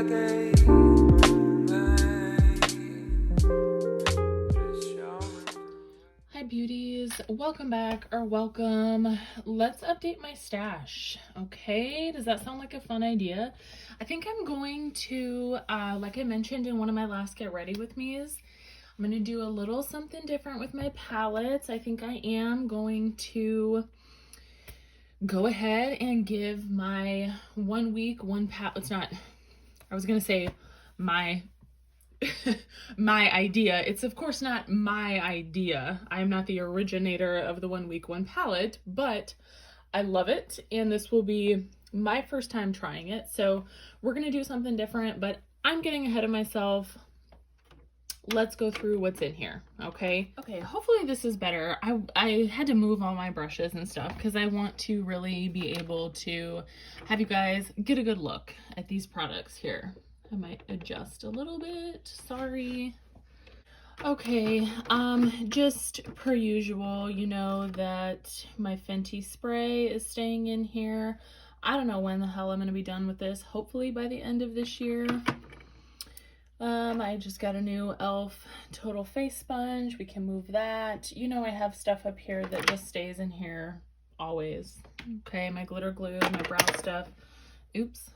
like a Hi beauties, welcome back or welcome. Let's update my stash. Okay, does that sound like a fun idea? I think I'm going to, like I mentioned in one of my last get ready with me's, I'm going to do a little something different with my palettes. I think I am going to go ahead and give my 1 week, one palette. It's not, I was going to say my my idea. It's of course not my idea. I'm not the originator of the 1 week, one palette, but I love it. And this will be my first time trying it. So we're going to do something different, but I'm getting ahead of myself. Let's go through what's in here. Okay, hopefully this is better. I had to move all my brushes and stuff because I want to really be able to have you guys get a good look at these products here. I might adjust a little bit, sorry. Okay, just per usual, you know that my Fenty spray is staying in here. I don't know when the hell I'm gonna be done with this, hopefully by the end of this year. I just got a new e.l.f. Total Face Sponge. We can move that. You know I have stuff up here that just stays in here always. Okay, my glitter glue, my brow stuff. Oops.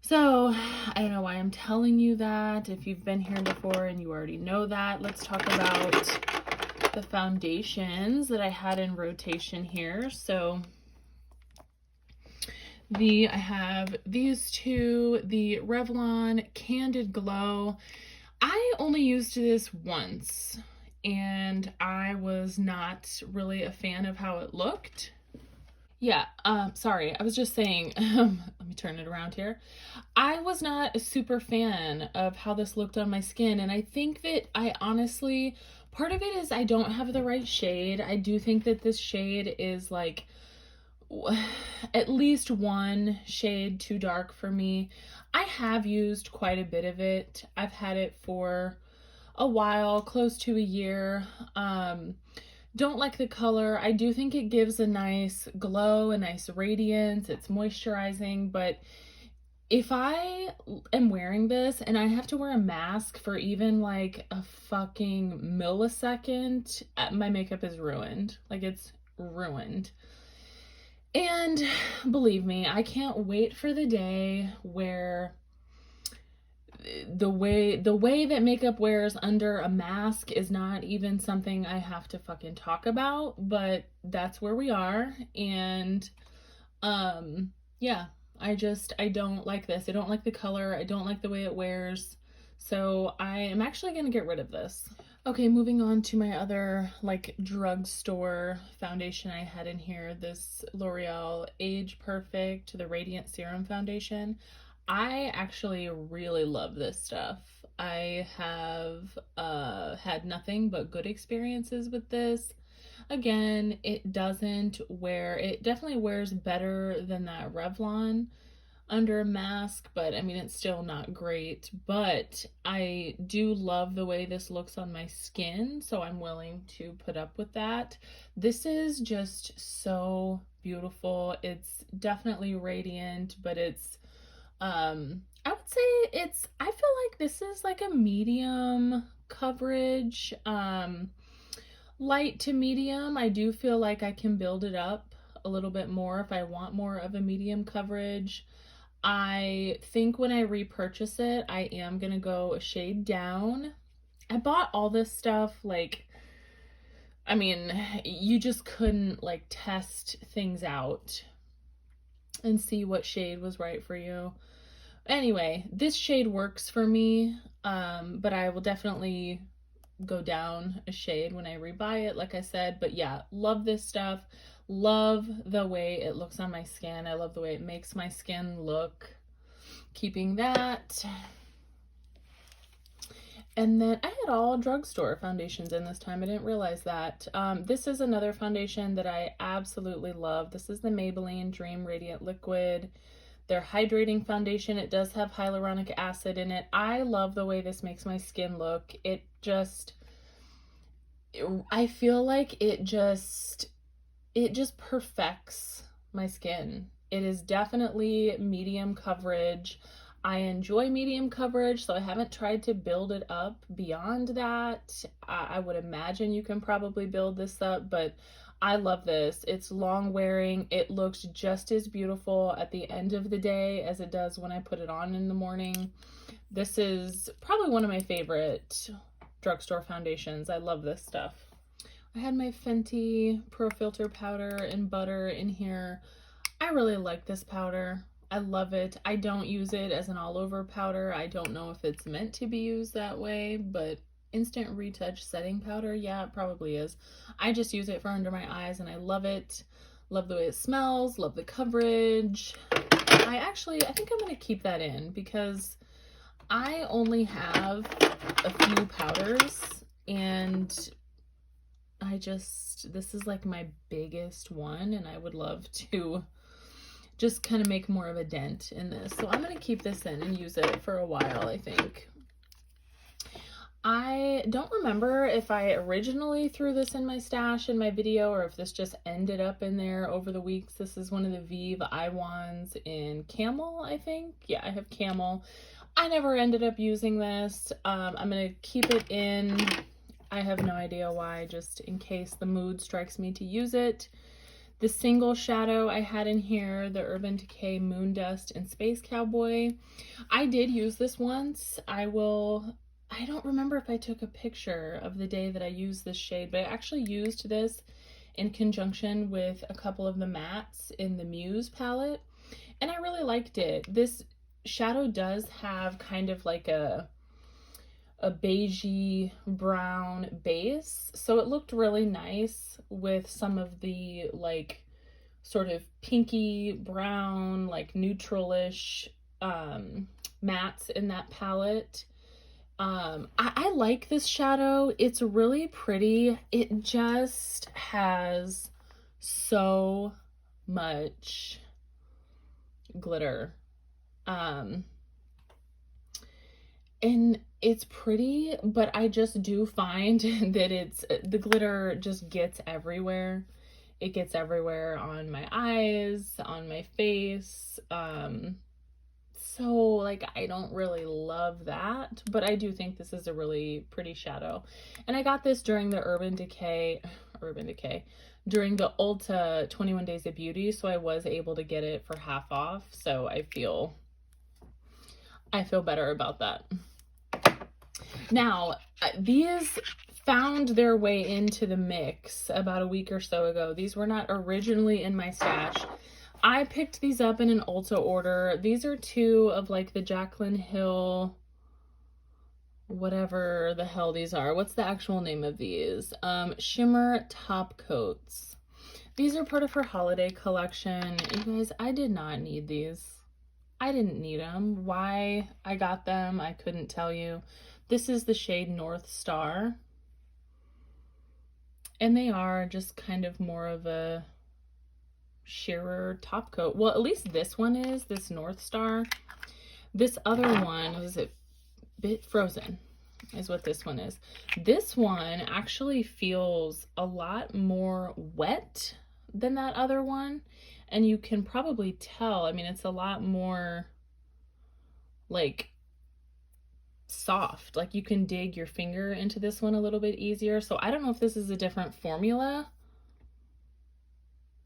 So, I don't know why I'm telling you that. If you've been here before and you already know that, let's talk about the foundations that I had in rotation here. So, I have these two, the Revlon Candid Glow. I only used this once, and I was not really a fan of how it looked. Yeah, sorry, I was just saying, let me turn it around here. I was not a super fan of how this looked on my skin, and I think that I honestly, part of it is I don't have the right shade. I do think that this shade is like at least one shade too dark for me. I have used quite a bit of it. I've had it for a while, close to a year. Don't like the color. I do think it gives a nice glow, a nice radiance. It's moisturizing, but if I am wearing this and I have to wear a mask for even like a fucking millisecond, my makeup is ruined. Like, it's ruined. And believe me, I can't wait for the day where the way that makeup wears under a mask is not even something I have to fucking talk about, but that's where we are. And yeah, I don't like this. I don't like the color. I don't like the way it wears. So I am actually going to get rid of this. Okay, moving on to my other like drugstore foundation I had in here, this L'Oreal Age Perfect, the Radiant Serum Foundation. I actually really love this stuff. I have had nothing but good experiences with this. Again, it definitely wears better than that Revlon under a mask, but I mean, it's still not great. But I do love the way this looks on my skin, so I'm willing to put up with that. This is just so beautiful. It's definitely radiant, but it's I would say I feel like this is like a medium coverage, light to medium. I do feel like I can build it up a little bit more if I want more of a medium coverage. I think when I repurchase it, I am gonna go a shade down. I bought all this stuff, like, I mean, you just couldn't like test things out and see what shade was right for you. Anyway, this shade works for me, but I will definitely go down a shade when I rebuy it, like I said. But yeah, love this stuff. Love the way it looks on my skin. I love the way it makes my skin look. Keeping that. And then I had all drugstore foundations in this time. I didn't realize that. This is another foundation that I absolutely love. This is the Maybelline Dream Radiant Liquid. Their hydrating foundation. It does have hyaluronic acid in it. I love the way this makes my skin look. I feel like it just perfects my skin. It is definitely medium coverage. I enjoy medium coverage, so I haven't tried to build it up beyond that. I would imagine you can probably build this up, but I love this. It's long wearing. It looks just as beautiful at the end of the day as it does when I put it on in the morning. This is probably one of my favorite drugstore foundations. I love this stuff. I had my Fenty Pro Filter powder and butter in here. I really like this powder. I love it. I don't use it as an all-over powder. I don't know if it's meant to be used that way, but instant retouch setting powder, yeah, it probably is. I just use it for under my eyes and I love it. Love the way it smells, love the coverage. I think I'm gonna keep that in because I only have a few powders and this is like my biggest one and I would love to just kind of make more of a dent in this. So I'm going to keep this in and use it for a while, I think. I don't remember if I originally threw this in my stash in my video or if this just ended up in there over the weeks. This is one of the Vive Eye Wands in Camel, I think. Yeah, I have Camel. I never ended up using this. I'm going to keep it in. I have no idea why, just in case the mood strikes me to use it. The single shadow I had in here, the Urban Decay Moon Dust and Space Cowboy. I did use this once. I don't remember if I took a picture of the day that I used this shade, but I actually used this in conjunction with a couple of the mattes in the Muse palette, and I really liked it. This shadow does have kind of like a beigey brown base, so it looked really nice with some of the like sort of pinky brown, like neutralish mattes in that palette. I like this shadow. It's really pretty. It just has so much glitter. And it's pretty, but I just do find that the glitter just gets everywhere. It gets everywhere on my eyes, on my face. So like I don't really love that, but I do think this is a really pretty shadow. And I got this during the during the Ulta 21 Days of Beauty, so I was able to get it for half off. So I feel better about that. Now, these found their way into the mix about a week or so ago. These were not originally in my stash. I picked these up in an Ulta order. These are two of like the Jaclyn Hill, whatever the hell these are. What's the actual name of these? Shimmer top coats. These are part of her holiday collection. You guys, I did not need these. I didn't need them. Why I got them, I couldn't tell you. This is the shade North Star. And they are just kind of more of a sheerer top coat. Well, at least this one is, this North Star. This other one was a bit frozen, is what this one is. This one actually feels a lot more wet than that other one. And you can probably tell, I mean, it's a lot more like soft. Like you can dig your finger into this one a little bit easier. So I don't know if this is a different formula,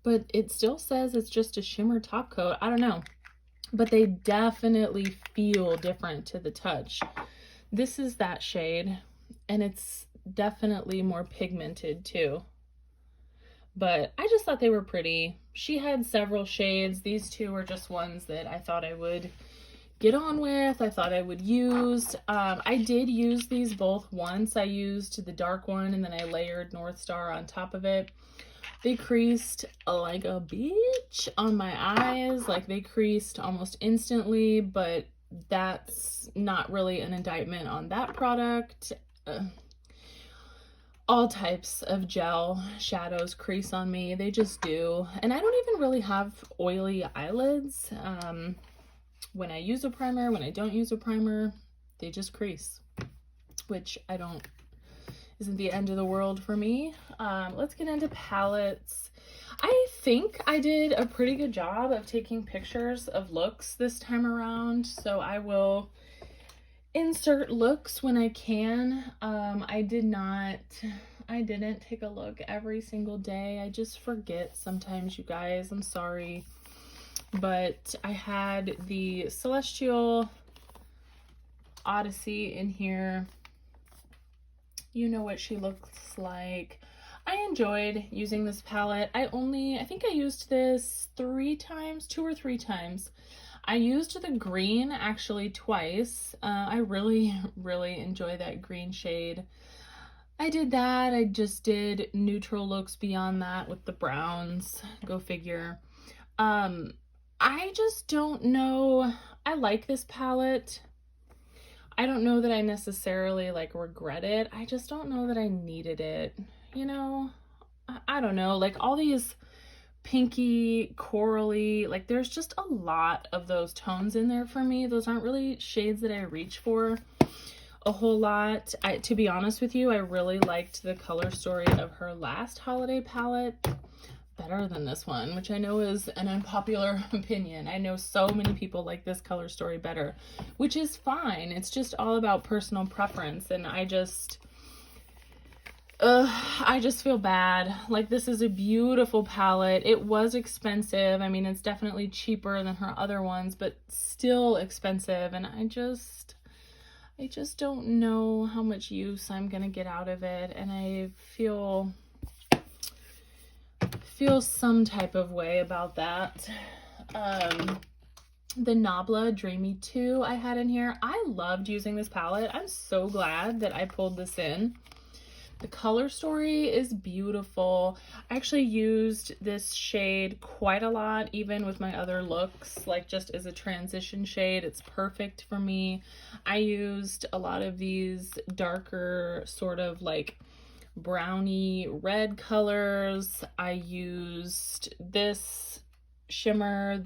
but it still says it's just a shimmer top coat. I don't know, but they definitely feel different to the touch. This is that shade, and it's definitely more pigmented too. But I just thought they were pretty. She had several shades. These two were just ones that I thought I would get on with. I thought I would use. I did use these both once. I used the dark one and then I layered North Star on top of it. They creased like a bitch on my eyes. Like they creased almost instantly, but that's not really an indictment on that product. All types of gel shadows crease on me. They just do. And I don't even really have oily eyelids. When I use a primer, when I don't use a primer, they just crease, which isn't the end of the world for me. Let's get into palettes. I think I did a pretty good job of taking pictures of looks this time around, so I will insert looks when I can. I didn't take a look every single day. I just forget sometimes, you guys. I'm sorry. But I had the Celestial Odyssey in here. You know what she looks like. I enjoyed using this palette. I think I used this 3 times, 2 or 3 times. I used the green actually twice. I really, really enjoy that green shade. I did that. I just did neutral looks beyond that with the browns. Go figure. I just don't know. I like this palette. I don't know that I necessarily like regret it. I just don't know that I needed it. You know, I don't know. Like all these pinky, corally, like there's just a lot of those tones in there for me. Those aren't really shades that I reach for a whole lot. To be honest with you, I really liked the color story of her last holiday palette better than this one, which I know is an unpopular opinion. I know so many people like this color story better, which is fine. It's just all about personal preference, and I just feel bad. Like, this is a beautiful palette. It was expensive. I mean, it's definitely cheaper than her other ones, but still expensive, and I just don't know how much use I'm gonna get out of it, and I feel some type of way about that. The Nabla Dreamy 2 I had in here. I loved using this palette. I'm so glad that I pulled this in. The color story is beautiful. I actually used this shade quite a lot, even with my other looks, like just as a transition shade. It's perfect for me. I used a lot of these darker sort of like browny red colors. I used this shimmer.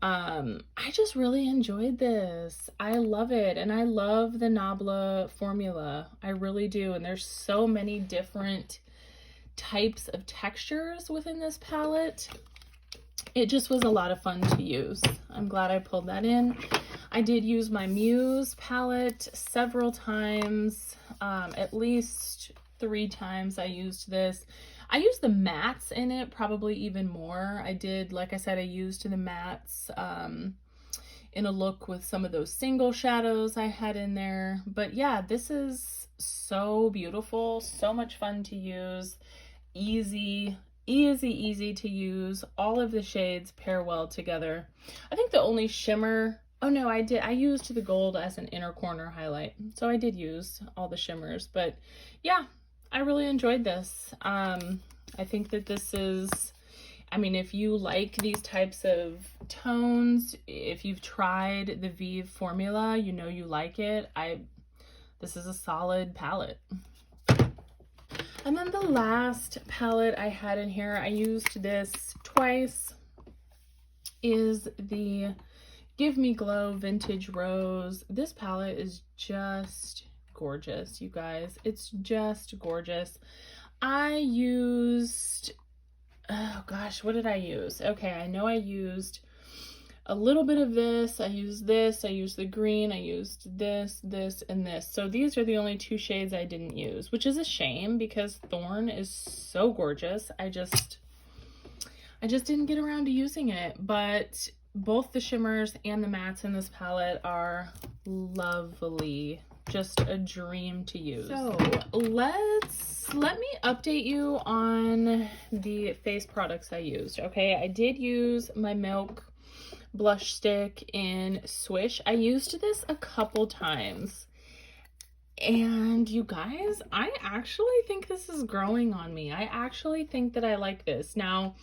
I just really enjoyed this. I love it, and I love the Nabla formula. I really do, and there's so many different types of textures within this palette. It just was a lot of fun to use. I'm glad I pulled that in. I did use my Muse palette several times, at least 3 times I used this. I used the mattes in it probably even more. I did, like I said, I used the mattes in a look with some of those single shadows I had in there. But yeah, this is so beautiful, so much fun to use, easy to use. All of the shades pair well together. I think the only shimmer, oh no, I used the gold as an inner corner highlight. So I did use all the shimmers, but yeah, I really enjoyed this. I think that this is, I mean, if you like these types of tones, if you've tried the Vive formula, you know you like it. This is a solid palette. And then the last palette I had in here, I used this twice, is the Give Me Glow Vintage Rose. This palette is just gorgeous, you guys. It's just gorgeous. I used, oh gosh, what did I use? Okay, I know I used a little bit of this. I used the green, I used this, and this. So these are the only 2 shades I didn't use, which is a shame because Thorn is so gorgeous. I just didn't get around to using it, but both the shimmers and the mattes in this palette are lovely. Just a dream to use. So let me update you on the face products I used. Okay, I did use my Milk blush stick in Swish. I used this a couple times, and you guys, I actually think this is growing on me. I actually think that I like this. Now,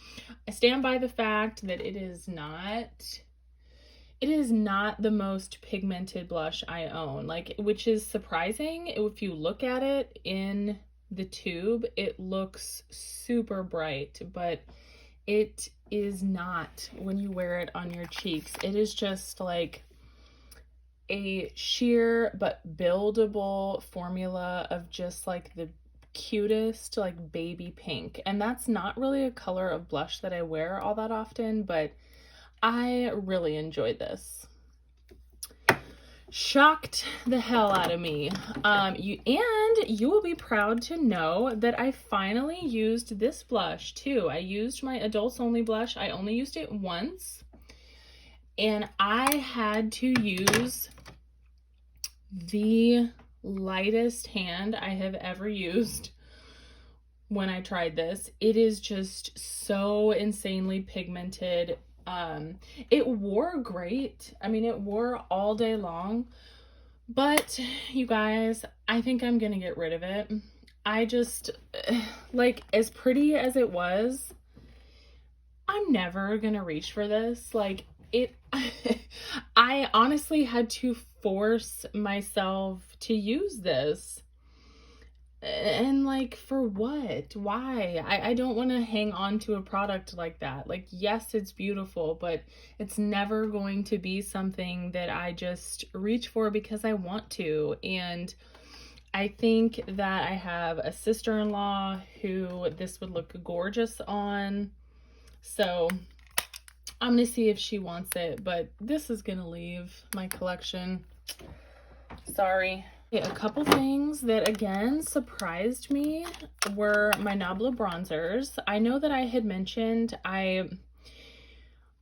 I stand by the fact that it is not the most pigmented blush I own, like, which is surprising. If you look at it in the tube, it looks super bright, but it is not when you wear it on your cheeks. It is just like a sheer but buildable formula of just like the cutest like baby pink. And that's not really a color of blush that I wear all that often, but I really enjoyed this. Shocked the hell out of me. You will be proud to know that I finally used this blush too. I used my adults only blush. I only used it once, and I had to use the lightest hand I have ever used when I tried this. It is just so insanely pigmented. It wore great. I mean, it wore all day long, but you guys, I think I'm gonna get rid of it. I just, like, as pretty as it was, I'm never gonna reach for this. Like, it, I honestly had to force myself to use this. And like, for what? Why? I don't want to hang on to a product like that. Like, yes, it's beautiful, but it's never going to be something that I just reach for because I want to. And I think that I have a sister-in-law who this would look gorgeous on. So I'm gonna see if she wants it, but this is gonna leave my collection. Sorry. A couple things that again surprised me were my Nabla bronzers. I know that I had mentioned I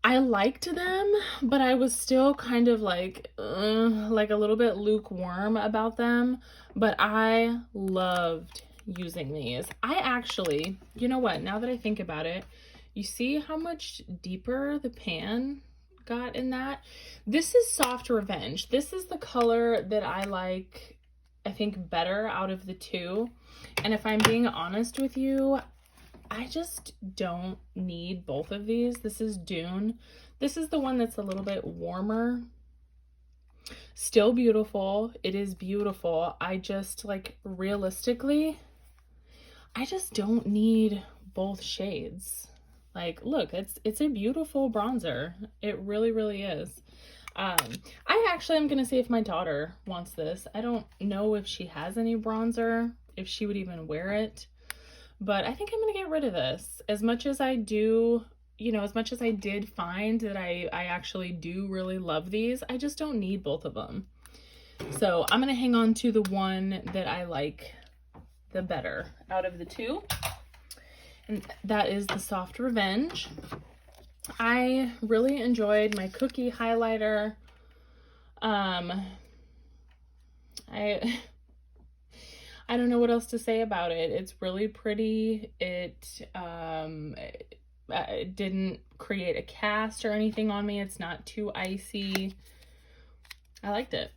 liked them, but I was still kind of like a little bit lukewarm about them, but I loved using these. I actually, you know what, now that I think about it, you see how much deeper the pan got in that? This is Soft Revenge. This is the color that I like, I think, better out of the two. And if I'm being honest with you, I just don't need both of these. This is Dune. This is the one that's a little bit warmer. Still beautiful. It is beautiful. I just, like, realistically, I just don't need both shades. Like, look, it's a beautiful bronzer. It really, really is. I actually am gonna see if my daughter wants this. I don't know if she has any bronzer, if she would even wear it, but I think I'm gonna get rid of this. As much as I do, you know, as much as I did find that I actually do really love these, I just don't need both of them. So I'm gonna hang on to the one that I like the better out of the two. And that is the Soft Revenge. I really enjoyed my cookie highlighter. I don't know what else to say about it. It's really pretty. It didn't create a cast or anything on me. It's not too icy. I liked it.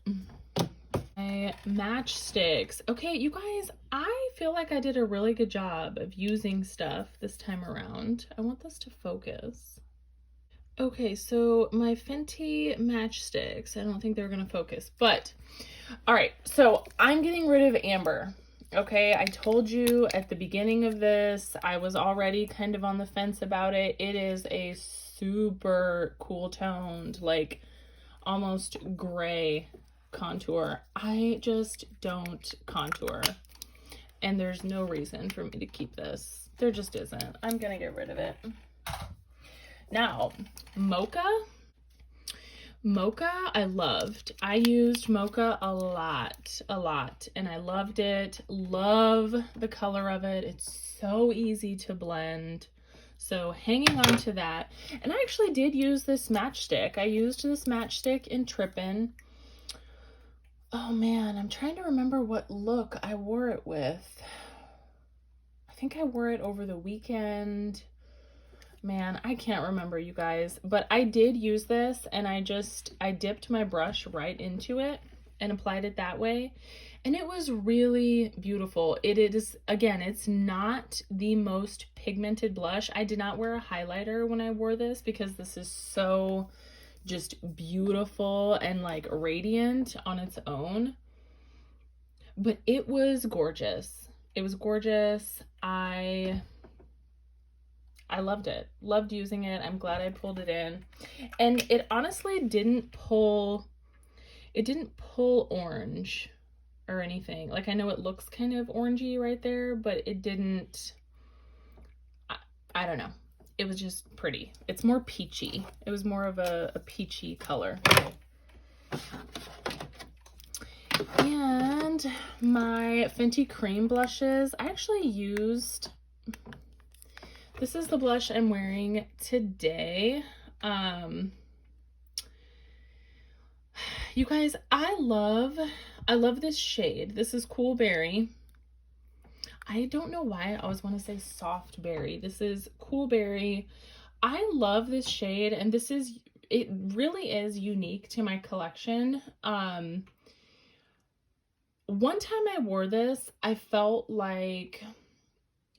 My matchsticks. Okay, you guys, I feel like I did a really good job of using stuff this time around. I want this to focus. Okay, so my Fenty matchsticks. I don't think they're gonna focus, but all right, so I'm getting rid of amber. Okay, I told you at the beginning of this, I was already kind of on the fence about it. It is a super cool toned, like almost gray contour. I just don't contour, and there's no reason for me to keep this. There just isn't. I'm gonna get rid of it. Now, Mocha, I loved. I used Mocha a lot, and I loved it. Love the color of it. It's so easy to blend. So hanging on to that. And I actually did use this matchstick. I used this matchstick in Trippin'. Oh man, I'm trying to remember what look I wore it with. I think I wore it over the weekend. Man, I can't remember, you guys, but I did use this, and I dipped my brush right into it and applied it that way, and it was really beautiful. It is, again, it's not the most pigmented blush. I did not wear a highlighter when I wore this because this is so just beautiful and like radiant on its own, but it was gorgeous. It was gorgeous. I loved it. Loved using it. I'm glad I pulled it in. And it honestly didn't pull orange. or anything. Like, I know it looks kind of orangey right there, but it didn't, I don't know. It was just pretty. It's more peachy. It was more of a peachy color. And my Fenty Cream blushes, I actually used, this is the blush I'm wearing today. You guys, I love this shade. This is Cool Berry. I don't know why I always want to say soft berry. This is Cool Berry. I love this shade, and this is, it really is unique to my collection. One time I wore this, I felt like,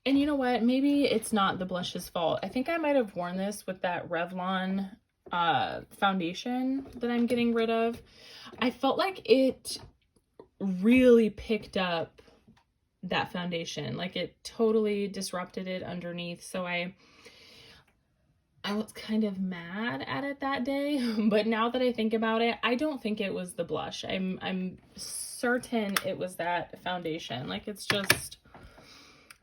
and you know what, maybe it's not the blush's fault. I think I might have worn this with that Revlon foundation that I'm getting rid of. I felt like it really picked up that foundation. Like, it totally disrupted it underneath. So I was kind of mad at it that day, but now that I think about it, I don't think it was the blush. I'm certain it was that foundation. Like, it's just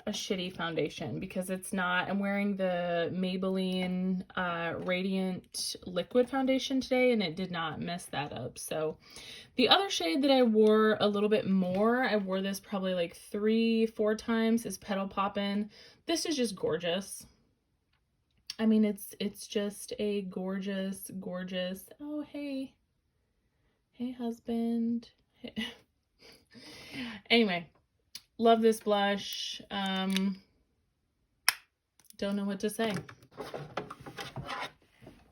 a shitty foundation because it's not, I'm wearing the Maybelline Radiant Liquid Foundation today, and it did not mess that up. So the other shade that I wore a little bit more, I wore this probably like 3-4 times, is Petal Poppin'. This is just gorgeous. I mean, it's just a gorgeous, gorgeous, oh, hey husband. Anyway, love this blush. Don't know what to say.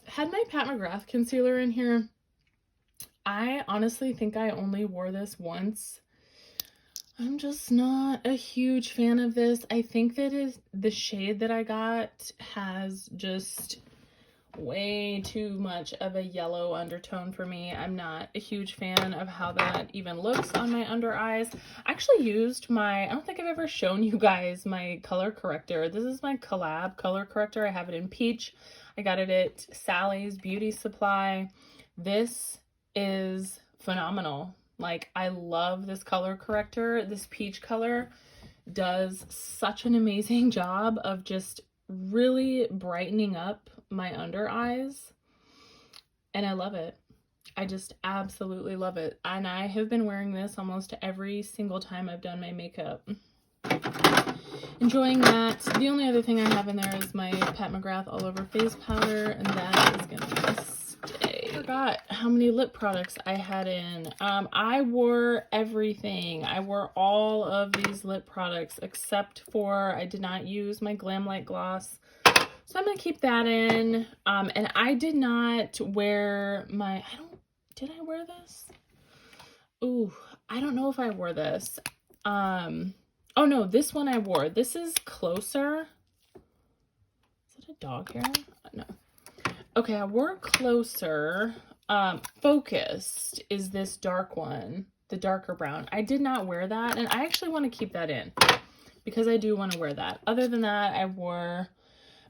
Had my Pat McGrath concealer in here. I honestly think I only wore this once. I'm just not a huge fan of this. I think that is the shade that I got has just way too much of a yellow undertone for me. I'm not a huge fan of how that even looks on my under eyes. I actually used my, I don't think I've ever shown you guys my color corrector. This is my Collab color corrector. I have it in peach. I got it at Sally's Beauty Supply. This is phenomenal. Like, I love this color corrector. This peach color does such an amazing job of just really brightening up my under eyes, and I love it. I just absolutely love it. And I have been wearing this almost every single time I've done my makeup. Enjoying that. The only other thing I have in there is my Pat McGrath All Over Face Powder, and that is gonna stay. I forgot how many lip products I had in. I wore everything. I wore all of these lip products except for I did not use my Glam Light Gloss. So I'm going to keep that in. And I did not wear my, did I wear this? Ooh, I don't know if I wore this. Oh no, this one I wore. This is Closer. Is it a dog hair? No. Okay, I wore Closer. Focused is this dark one, the darker brown. I did not wear that, and I actually want to keep that in because I do want to wear that. Other than that, I wore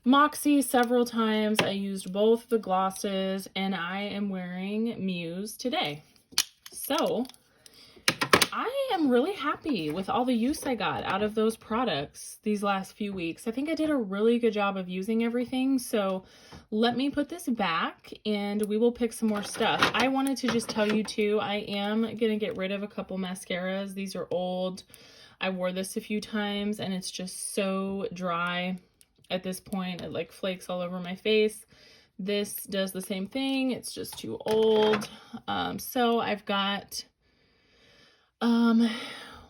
Moxie several times. I used both the glosses, and I am wearing Muse today. So I am really happy with all the use I got out of those products these last few weeks. I think I did a really good job of using everything. So let me put this back and we will pick some more stuff. I wanted to just tell you too, I am going to get rid of a couple mascaras. These are old. I wore this a few times and it's just so dry at this point. It like flakes all over my face. This does the same thing. It's just too old. So I've got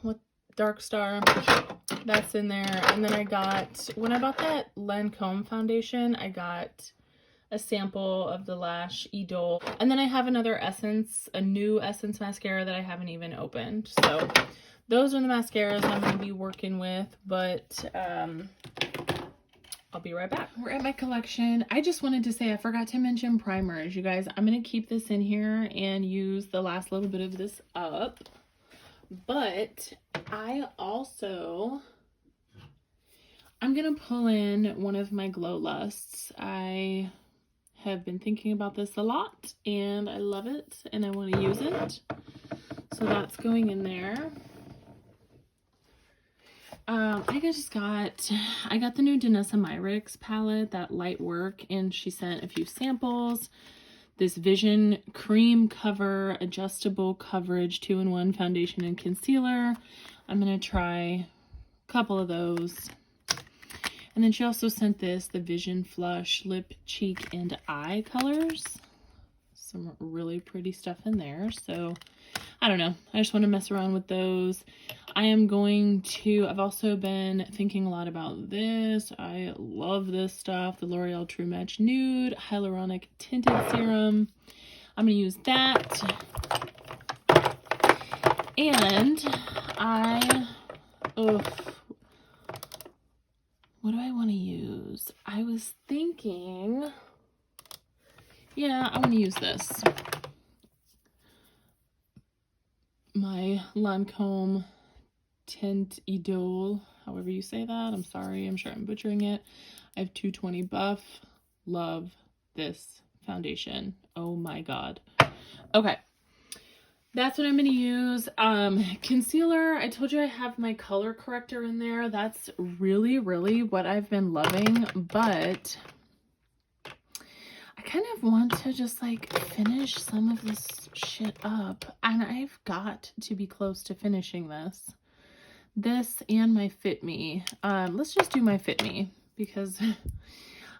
what, Dark Star, that's in there. And then I got, when I bought that Lancome foundation, I got a sample of the Lash Idole. And then I have another Essence, a new Essence mascara that I haven't even opened. So those are the mascaras I'm going to be working with, but I'll be right back. We're at my collection. I just wanted to say I forgot to mention primers. You guys, I'm going to keep this in here and use the last little bit of this up. But I'm going to pull in one of my Glow Lusts. I have been thinking about this a lot and I love it and I want to use it. So that's going in there. I got the new Danessa Myricks palette, that light work, and she sent a few samples. This Vision Cream Cover Adjustable Coverage 2-in-1 Foundation and Concealer. I'm going to try a couple of those. And then she also sent this, the Vision Flush Lip, Cheek, and Eye colors. Some really pretty stuff in there. So, I don't know. I just want to mess around with those. I've also been thinking a lot about this. I love this stuff. The L'Oreal True Match Nude Hyaluronic Tinted Serum. I'm going to use that. And what do I want to use? I was thinking, yeah, I want to use this. My Lancome Tint Idole, however you say that. I'm sorry, I'm sure I'm butchering it. I have 220 Buff. Love this foundation. Oh my god. Okay. That's what I'm going to use. Concealer, I told you I have my color corrector in there. That's really, really what I've been loving, but I kind of want to just like finish some of this shit up, and I've got to be close to finishing this. This and my Fit Me. Let's just do my Fit Me because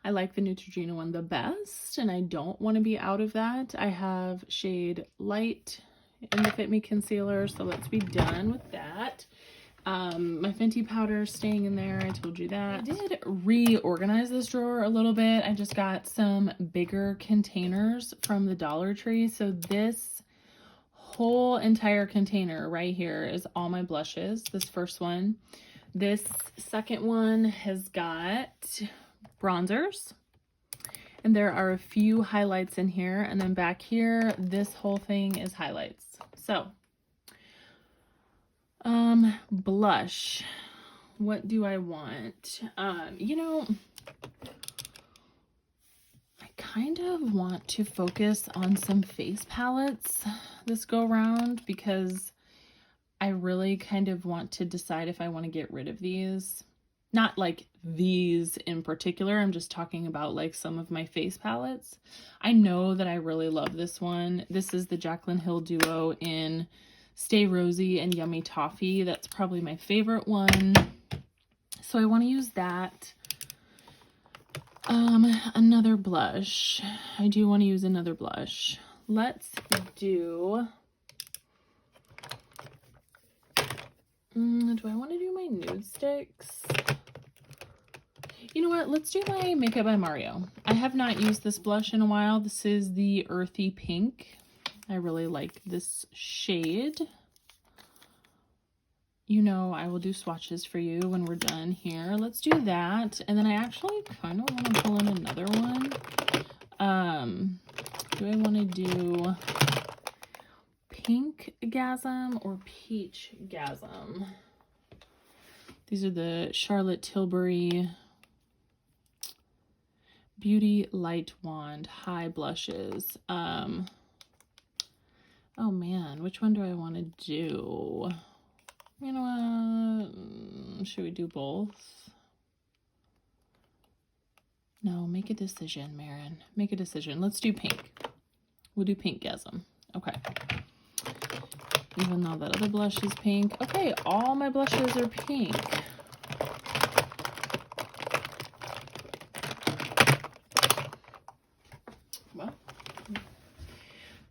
I like the Neutrogena one the best, and I don't want to be out of that. I have shade Light in the Fit Me concealer, so let's be done with that. My Fenty powder staying in there, I told you that. I did reorganize this drawer a little bit. I just got some bigger containers from the Dollar Tree. So this whole entire container right here is all my blushes. This first one. This second one has got bronzers. And there are a few highlights in here. And then back here, this whole thing is highlights. So, blush. What do I want? You know, I kind of want to focus on some face palettes this go round because I really kind of want to decide if I want to get rid of these. Not like these in particular. I'm just talking about like some of my face palettes. I know that I really love this one. This is the Jaclyn Hill Duo in Stay Rosy and Yummy Toffee. That's probably my favorite one. So I want to use that. Another blush. I do want to use another blush. Let's do... do I want to do my nude sticks? You know what? Let's do my Makeup by Mario. I have not used this blush in a while. This is the Earthy Pink. I really like this shade. You know, I will do swatches for you when we're done here. Let's do that. And then I actually kind of want to pull in another one. Do I want to do Pink-gasm or Peach-gasm? These are the Charlotte Tilbury Beauty Light Wand High Blushes. Oh man, which one do I want to do? You know what? Should we do both? No, make a decision, Marin. Make a decision. Let's do pink. We'll do Pink-gasm. Okay. Even though that other blush is pink. Okay, all my blushes are pink. Well,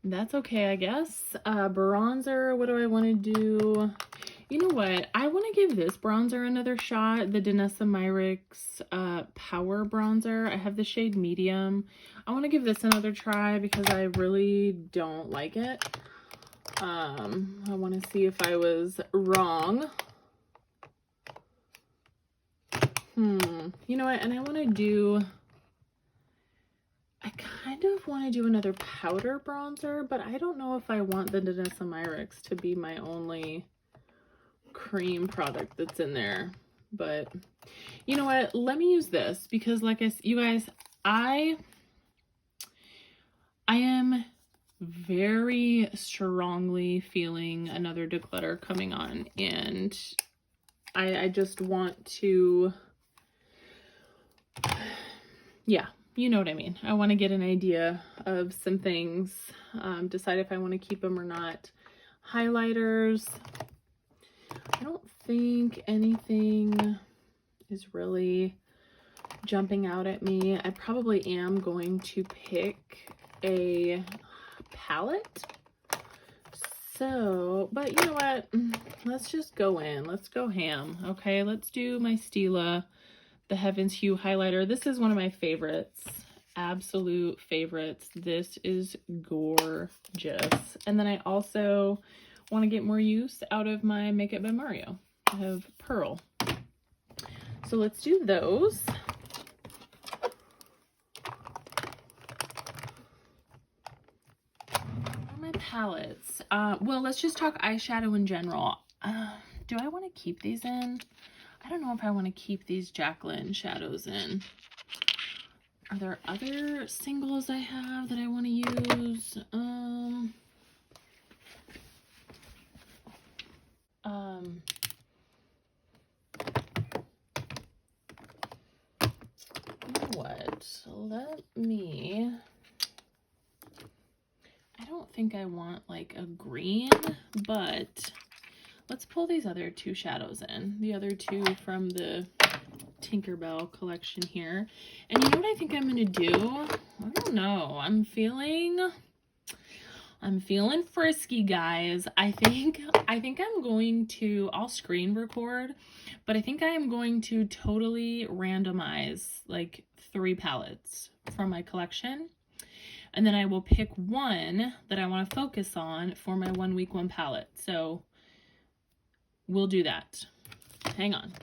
that's okay, I guess. Bronzer, what do I want to do? You know what? I want to give this bronzer another shot. The Danessa Myricks Power Bronzer. I have the shade Medium. I want to give this another try because I really don't like it. I want to see if I was wrong. You know what? And I want to do... I kind of want to do another powder bronzer, but I don't know if I want the Danessa Myricks to be my only cream product that's in there. But you know what? Let me use this because, like you guys, I am very strongly feeling another declutter coming on, and I just want to, yeah, you know what I mean. I want to get an idea of some things, decide if I want to keep them or not. Highlighters, I don't think anything is really jumping out at me. I probably am going to pick a palette. So, but you know what? Let's just go in. Let's go ham. Okay, let's do my Stila, the Heaven's Hue highlighter. This is one of my favorites. Absolute favorites. This is gorgeous. And then I also want to get more use out of my Makeup by Mario. I have Pearl. So let's do those. My palettes. Well, let's just talk eyeshadow in general. Do I want to keep these in? I don't know if I want to keep these Jaclyn shadows in. Are there other singles I have that I want to use? You know what? Let me... I don't think I want like a green, but let's pull these other two shadows in. The other two from the Tinkerbell collection here. And you know what I think I'm gonna do? I don't know. I'm feeling frisky, guys. I think I'm going to, I'll screen record, but I think I am going to totally randomize like 3 palettes from my collection. And then I will pick one that I want to focus on for my 1 week 1 palette. So we'll do that. Hang on.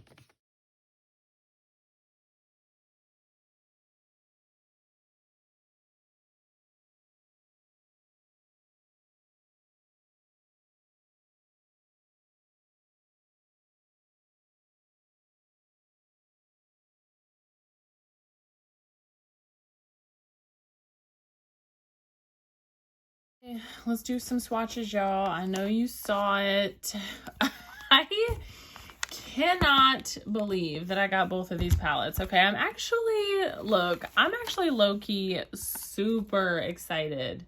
Okay, let's do some swatches, y'all. I know you saw it. I cannot believe that I got both of these palettes. Okay, I'm actually low-key super excited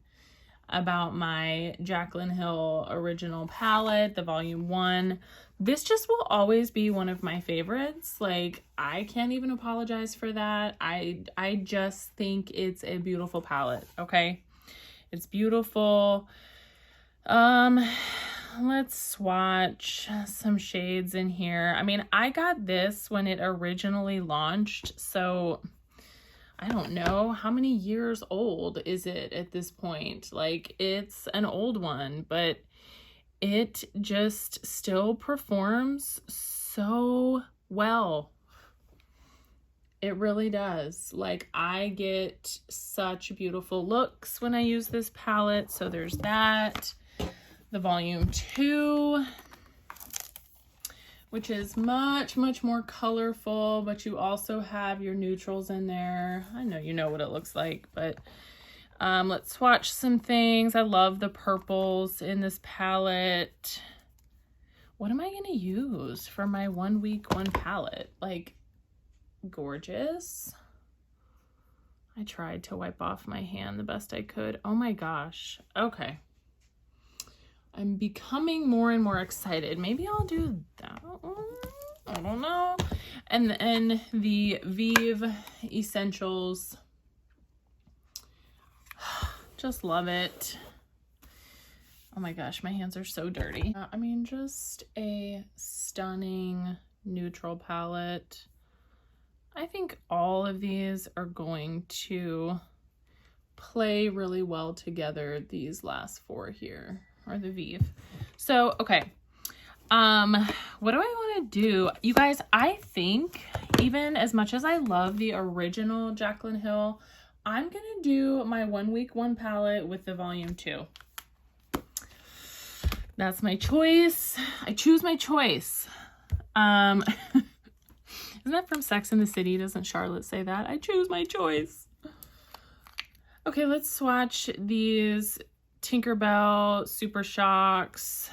about my Jaclyn Hill original palette, the volume 1. This just will always be one of my favorites. Like, I can't even apologize for that. I just think it's a beautiful palette, okay? It's beautiful. Let's swatch some shades in here. I mean, I got this when it originally launched, so I don't know how many years old is it at this point. Like, it's an old one, but it just still performs so well. It really does. Like, I get such beautiful looks when I use this palette. So there's that. The volume 2, which is much more colorful, but you also have your neutrals in there. I know you know what it looks like, but let's swatch some things. I love the purples in this palette. What am I gonna use for my 1 week 1 palette? Like, gorgeous. I tried to wipe off my hand the best I could. Oh my gosh. Okay. I'm becoming more and more excited. Maybe I'll do that one. I don't know. And then the Vive Essentials. Just love it. Oh my gosh, my hands are so dirty. I mean, just a stunning neutral palette. I think all of these are going to play really well together, these last 4 here, or the Vive. So, okay. What do I want to do? You guys, I think even as much as I love the original Jaclyn Hill, I'm going to do my 1 week 1 palette with the volume 2. That's my choice. I choose my choice. Isn't that from Sex and the City? Doesn't Charlotte say that? I choose my choice. Okay, let's swatch these Tinkerbell Super Shocks.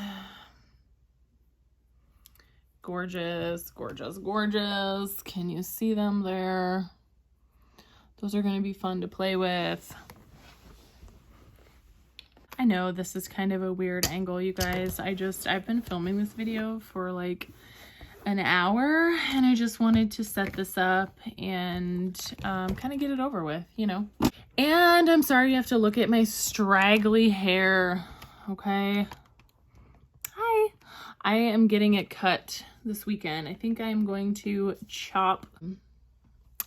Gorgeous, gorgeous, gorgeous. Can you see them there? Those are going to be fun to play with. I know this is kind of a weird angle, you guys. I've been filming this video for like an hour, and I just wanted to set this up and kind of get it over with, you know. And I'm sorry you have to look at my straggly hair, okay? Hi. I am getting it cut this weekend. I think I'm going to chop.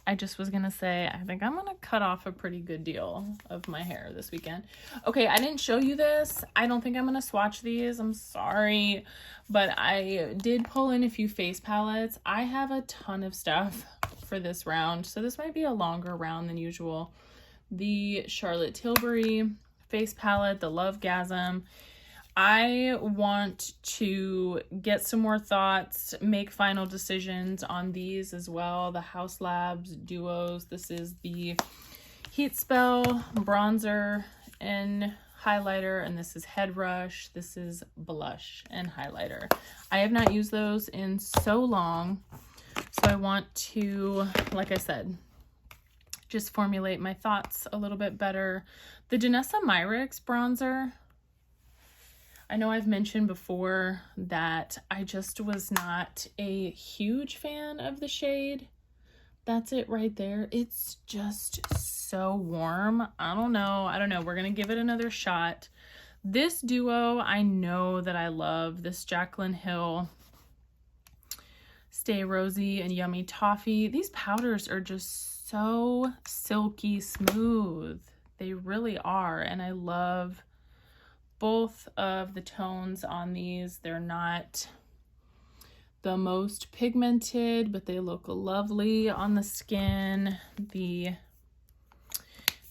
I just was gonna say, I think I'm gonna cut off a pretty good deal of my hair this weekend. Okay, I didn't show you this. I don't think I'm gonna swatch these. I'm sorry, but I did pull in a few face palettes. I have a ton of stuff for this round, so this might be a longer round than usual. The Charlotte Tilbury face palette, the Lovegasm. I want to get some more thoughts, make final decisions on these as well. The House Labs duos. This is the Heat Spell bronzer and highlighter, and this is Head Rush. This is blush and highlighter. I have not used those in so long, so I want to, like I said, just formulate my thoughts a little bit better. The Danessa Myricks bronzer. I know I've mentioned before that I just was not a huge fan of the shade. That's it right there. It's just so warm. I don't know. We're going to give it another shot. This duo, I know that I love. This Jaclyn Hill Stay Rosy and Yummy Toffee. These powders are just so silky smooth. They really are. And I love both of the tones on these. They're not the most pigmented, but they look lovely on the skin. The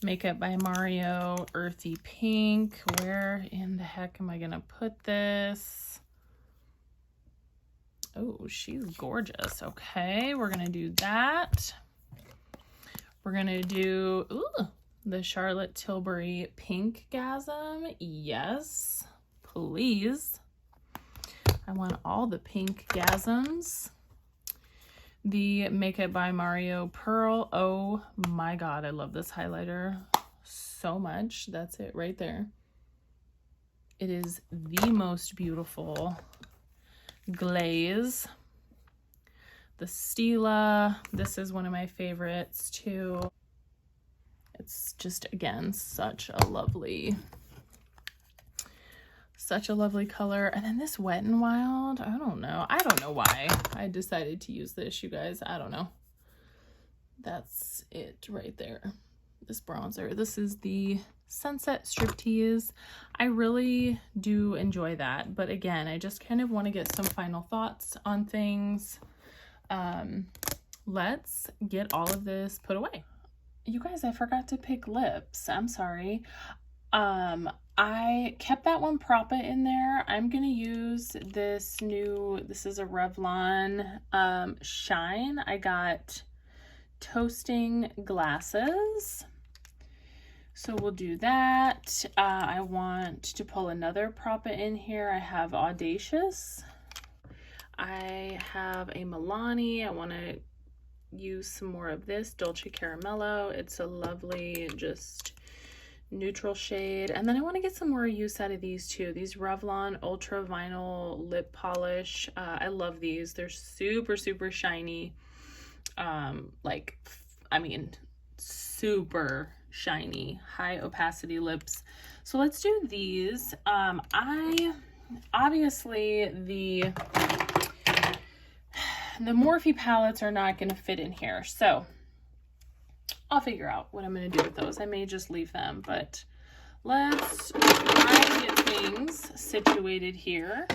Makeup by Mario Earthy Pink. Where in the heck am I gonna put this? Oh, she's gorgeous. Okay, we're gonna do that. We're gonna do, ooh, the Charlotte Tilbury Pink Gasm. Yes, please. I want all the pink Gasms. The Makeup by Mario Pearl. Oh my God, I love this highlighter so much. That's it right there. It is the most beautiful glaze. The Stila. This is one of my favorites too. It's just, again, such a lovely color. And then this Wet n Wild, I don't know why I decided to use this, you guys. I don't know. That's it right there. This bronzer. This is the Sunset Striptease. I really do enjoy that. But again, I just kind of want to get some final thoughts on things. Let's get all of this put away. You guys, I forgot to pick lips. I'm sorry. I kept that one Propa in there. I'm gonna use this is a Revlon Shine. I got Toasting Glasses. So we'll do that. I want to pull another Propa in here. I have Audacious. I have a Milani. I want to use some more of this Dolce Caramello. It's a lovely, just neutral shade. And then I want to get some more use out of these too. These Revlon Ultra Vinyl Lip Polish. I love these. They're super, super shiny. Super shiny, high opacity lips. So let's do these. Obviously the Morphe palettes are not going to fit in here, so I'll figure out what I'm going to do with those. I may just leave them, but let's try to get things situated here.